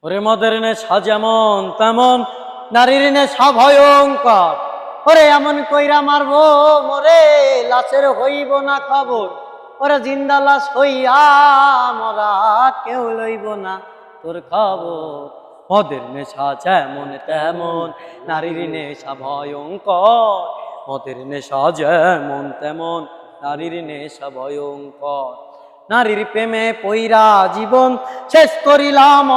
ওরে মদের নেশা যেমন তেমন, নারীর নেশা ভয়ঙ্কর। ওরে এমন কইরা মারবো মোরে, লাশের হইব না খবর। ওরে জিন্দা লাশ হইয়া মরা, কেউ লইব না তোর খবর। মদের নেশা যেমন তেমন, নারীর নেশা ভয়ঙ্কর। মদের নেশা যেমন তেমন, নারীর নেশা ভয়ঙ্কর। নারীর প্রেমে পইরা জীবন শেষ করিলাম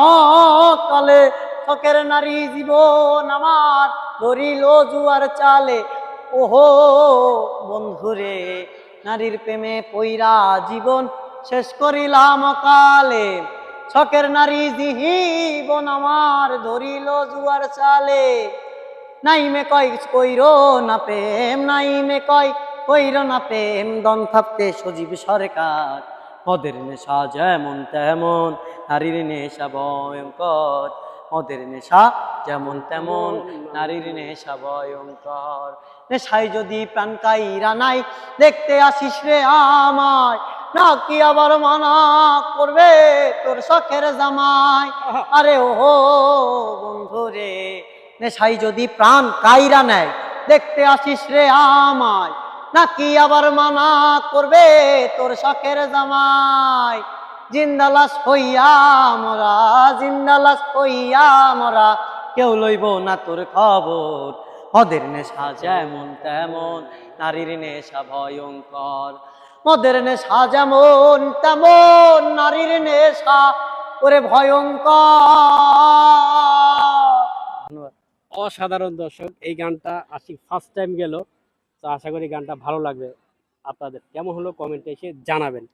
অকালে। শখের নারী জীবন আমার ধরিল জুয়ার চালে। ওহো বন্ধুরে, নারীর প্রেমে পইরা জীবন শেষ করিলাম অকালে। শখের নারী জীবন আমার ধরিল জুয়ার চালে। নাইমে কয় কইর না প্রেম, নাইমে কয় কইর না প্রেম, দম থাকতে সজীব সরকার। মদের নেশা যেমন তেমন, নারীর নেশা ভয়ঙ্কর। মদের নেশা যেমন তেমন, নারীর নেশা ভয়ঙ্কর। নেশায় যদি প্রাণ কাইরা নাই, দেখতে আসিস রে আমায়, নাকি আবার মানা করবে তোর শখের জামাই। আরে ওহো বন্ধুরে, নেশাই যদি প্রাণ কাইরা নেয়, দেখতে আসিস রে আমায়, নাকি আবার মানা করবে তোর শখের জামাই। জিন্দালাস হইয়া মরা, জিন্দালাস হইয়া মরা, কেউ লইব না তোর খবর। মদের নেশা যেমন তেমন, নারীর নেশা ভয়ঙ্কর। মদের নেশা যেমন তেমন, নারীর নেশা ওরে ভয়ঙ্কর। অসাধারণ দর্শক, এই গানটা আশিক ফার্স্ট টাইম গেল। তো আশা করি গানটা ভালো লাগবে আপনাদের। কেমন হলো কমেন্টে এসে জানাবেন।